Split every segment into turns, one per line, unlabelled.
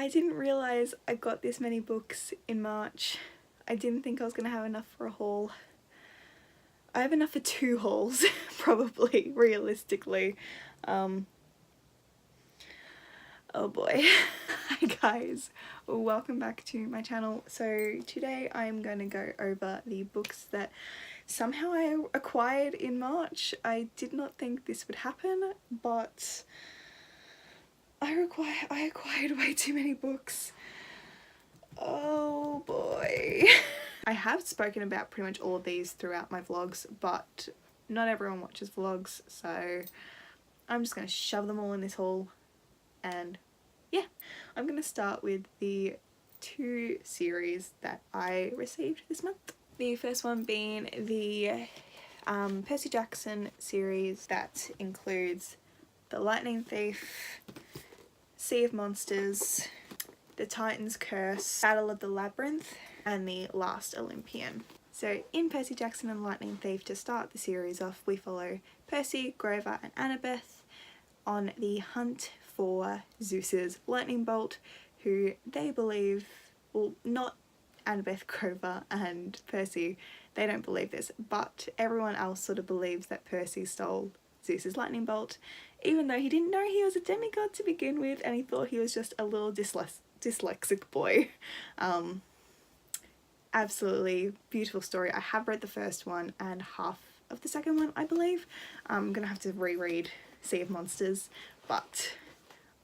I didn't realise I got this many books in March. I didn't think I was going to have enough for a haul. I have enough for 2 hauls, probably, realistically. Oh boy. Hi guys, welcome back to my channel. So today I'm going to go over the books that somehow I acquired in March. I did not think this would happen, but I acquired way too many books. Oh boy. I have spoken about pretty much all of these throughout my vlogs, but not everyone watches vlogs, so I'm just going to shove them all in this haul. And yeah, I'm going to start with the 2 series that I received this month. The first one being the Percy Jackson series that includes The Lightning Thief, Sea of Monsters, The Titan's Curse, Battle of the Labyrinth, and The Last Olympian. So in Percy Jackson and Lightning Thief, to start the series off, we follow Percy, Grover and Annabeth on the hunt for Zeus's lightning bolt, who they believe, well, not Annabeth, Grover and Percy, they don't believe this, but everyone else sort of believes that Percy stole Zeus's lightning bolt, even though he didn't know he was a demigod to begin with, and he thought he was just a little dyslexic boy. Absolutely beautiful story. I have read the first one and half of the second one, I believe. I'm gonna have to reread Sea of Monsters, but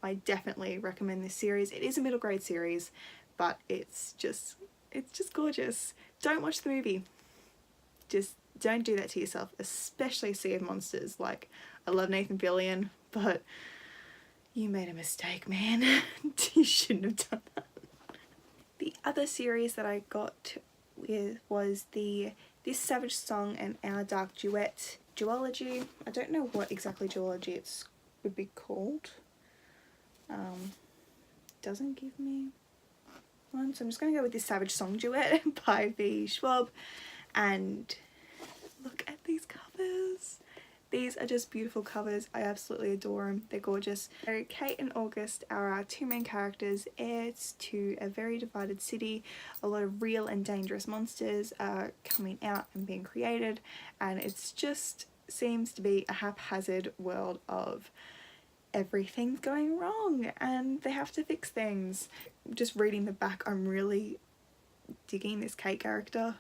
I definitely recommend this series. It is a middle grade series, but it's just gorgeous. Don't watch the movie. Just don't do that to yourself, especially Sea of Monsters. Like, I love Nathan Fillion, but you made a mistake, man. You shouldn't have done that. The other series that I got was the This Savage Song and Our Dark Duet duology. I don't know what exactly duology would be called. Doesn't give me one, so I'm just going to go with This Savage Song Duet by V. Schwab. And look at these covers. These are just beautiful covers. I absolutely adore them. They're gorgeous. So Kate and August are our 2 main characters, heirs to a very divided city. A lot of real and dangerous monsters are coming out and being created, and it's just seems to be a haphazard world of everything's going wrong and they have to fix things. Just reading the back, I'm really digging this Kate character.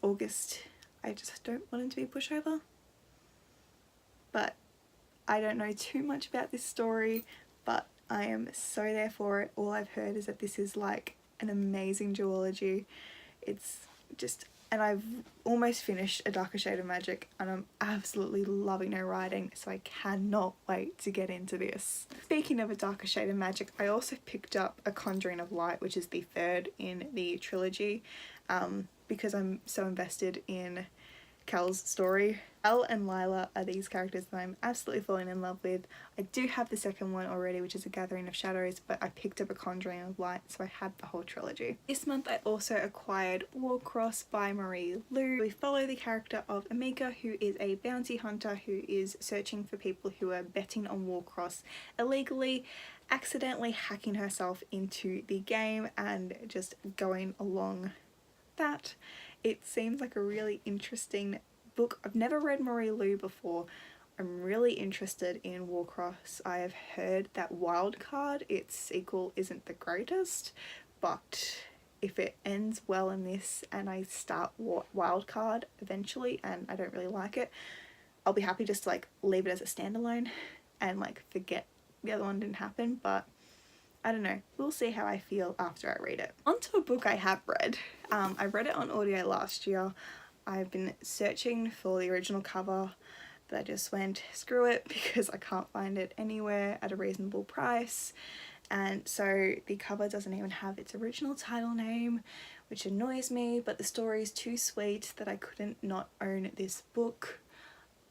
August, I just don't want him to be a pushover, but I don't know too much about this story, but I am so there for it. All I've heard is that this is like an amazing duology. It's just, and I've almost finished A Darker Shade of Magic and I'm absolutely loving her writing, so I cannot wait to get into this. Speaking of A Darker Shade of Magic, I also picked up A Conjuring of Light, which is the 3rd in the trilogy, because I'm so invested in Cal's story. Cal and Lila are these characters that I'm absolutely falling in love with. I do have the second one already, which is A Gathering of Shadows, but I picked up A Conjuring of Light, so I had the whole trilogy. This month I also acquired Warcross by Marie Lu. We follow the character of Amika, who is a bounty hunter who is searching for people who are betting on Warcross illegally, accidentally hacking herself into the game and just going along that. It seems like a really interesting book. I've never read Marie Lu before. I'm really interested in Warcross. I have heard that Wildcard, its sequel, isn't the greatest, but if it ends well in this and I start Wildcard eventually and I don't really like it, I'll be happy just to like leave it as a standalone and like forget the other one didn't happen, but I don't know. We'll see how I feel after I read it. Onto a book I have read. I read it on audio last year. I've been searching for the original cover, but I just went screw it because I can't find it anywhere at a reasonable price. And so the cover doesn't even have its original title name, which annoys me, but the story is too sweet that I couldn't not own this book.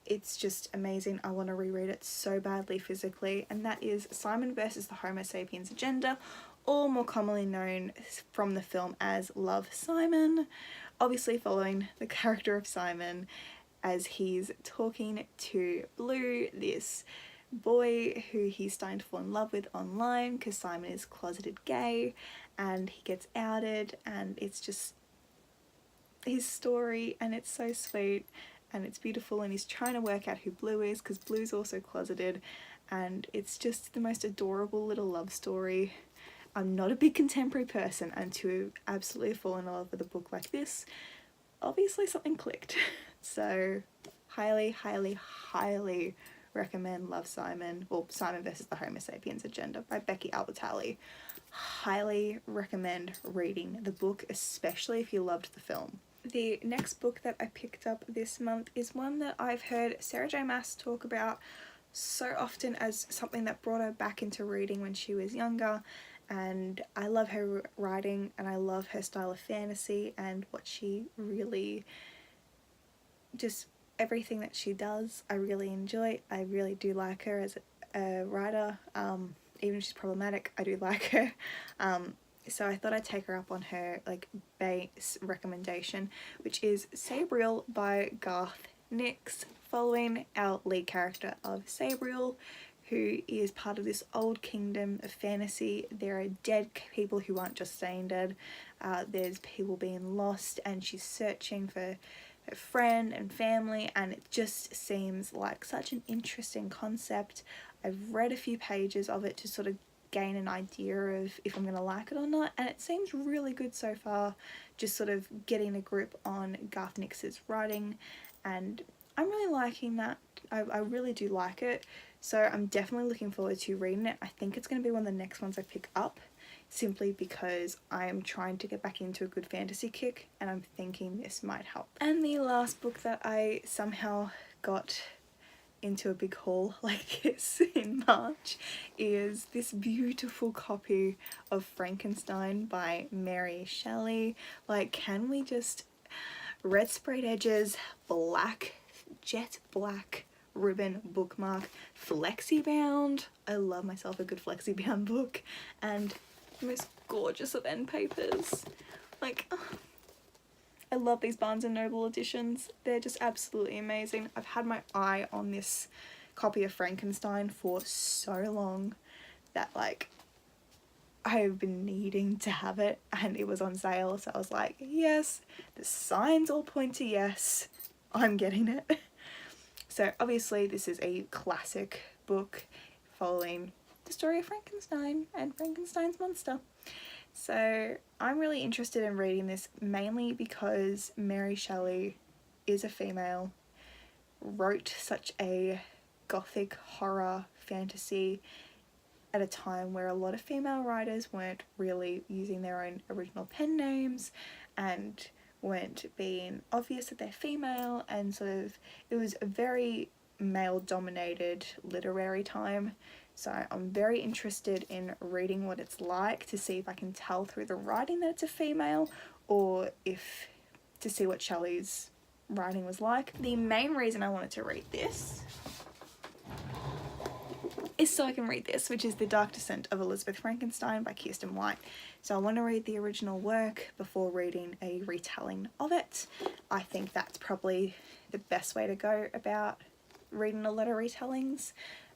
It's just amazing. I want to reread it so badly physically, and that is Simon versus the Homo sapiens agenda, or more commonly known from the film as Love, Simon, obviously following the character of Simon as he's talking to Blue, this boy who he's starting to fall in love with online because Simon is closeted gay and he gets outed, and it's just his story, and it's so sweet and it's beautiful, and he's trying to work out who Blue is because Blue's also closeted, and it's just the most adorable little love story. I'm not a big contemporary person, and to absolutely fall in love with a book like this, obviously something clicked. So highly, highly, highly recommend Love, Simon, or Simon versus the Homo sapiens Agenda by Becky Albertalli. Highly recommend reading the book, especially if you loved the film. The next book that I picked up this month is one that I've heard Sarah J Maas talk about so often as something that brought her back into reading when she was younger, and I love her writing and I love her style of fantasy and what she really, just everything that she does I really enjoy. I really do like her as a writer, even if she's problematic, I do like her. So I thought I'd take her up on her like base recommendation, which is Sabriel by Garth Nix, following our lead character of Sabriel, who is part of this old kingdom of fantasy. There are dead people who aren't just staying dead. There's people being lost, and she's searching for her friend and family, and it just seems like such an interesting concept. I've read a few pages of it to sort of gain an idea of if I'm going to like it or not, and it seems really good so far, just sort of getting a grip on Garth Nix's writing, and I'm really liking that. I really do like it, so I'm definitely looking forward to reading it. I think it's going to be one of the next ones I pick up, simply because I'm trying to get back into a good fantasy kick, and I'm thinking this might help. And the last book that I somehow got into a big haul like this in March is this beautiful copy of Frankenstein by Mary Shelley. Like, can we just, red sprayed edges, black, jet black ribbon bookmark, flexi bound. I love myself a good flexi bound book, and the most gorgeous of end papers. Like, I love these Barnes & Noble editions. They're just absolutely amazing. I've had my eye on this copy of Frankenstein for so long that, like, I've been needing to have it, and it was on sale, so I was like, yes, the signs all point to yes, I'm getting it. So obviously this is a classic book following the story of Frankenstein and Frankenstein's monster. So I'm really interested in reading this, mainly because Mary Shelley is a female, wrote such a gothic horror fantasy at a time where a lot of female writers weren't really using their own original pen names and weren't being obvious that they're female, and sort of it was a very male dominated literary time. So I'm very interested in reading what it's like, to see if I can tell through the writing that it's a female, or if to see what Shelley's writing was like. The main reason I wanted to read this is so I can read this, which is The Dark Descent of Elizabeth Frankenstein by Kirsten White. So I want to read the original work before reading a retelling of it. I think that's probably the best way to go about reading a lot of retellings,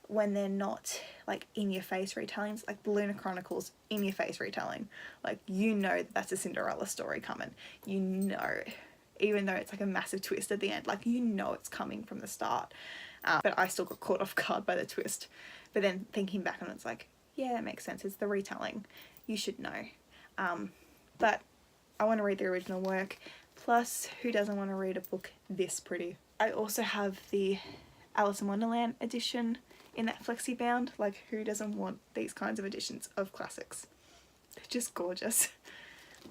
when they're not like in-your-face retellings, like the Lunar Chronicles, in-your-face retelling. Like, you know that's a Cinderella story coming. You know, even though it's like a massive twist at the end, like, you know it's coming from the start. But I still got caught off guard by the twist. But then thinking back on it, it's like, yeah, it makes sense. It's the retelling. You should know. But I want to read the original work. Plus, who doesn't want to read a book this pretty? I also have the Alice in Wonderland edition in that flexi bound. Like, who doesn't want these kinds of editions of classics? They're just gorgeous.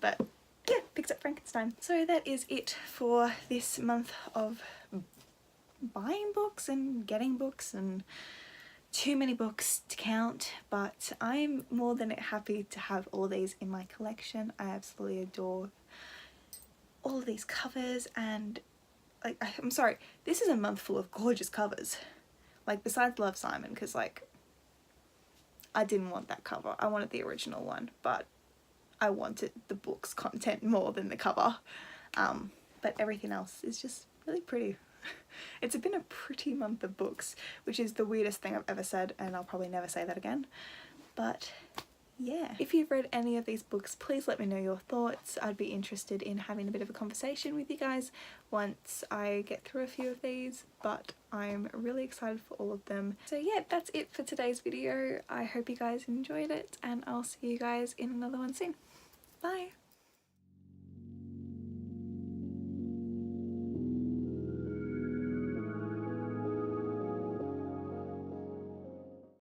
But yeah, picked up Frankenstein. So that is it for this month of buying books and getting books, and too many books to count, but I'm more than happy to have all these in my collection. I absolutely adore all of these covers, and like, I'm sorry, this is a month full of gorgeous covers. Like, besides Love, Simon, because like, I didn't want that cover. I wanted the original one, but I wanted the book's content more than the cover. But everything else is just really pretty. It's been a pretty month of books, which is the weirdest thing I've ever said, and I'll probably never say that again. But yeah, if you've read any of these books, please let me know your thoughts. I'd be interested in having a bit of a conversation with you guys once I get through a few of these, but I'm really excited for all of them. So yeah, that's it for today's video. I hope you guys enjoyed it, and I'll see you guys in another one soon. Bye!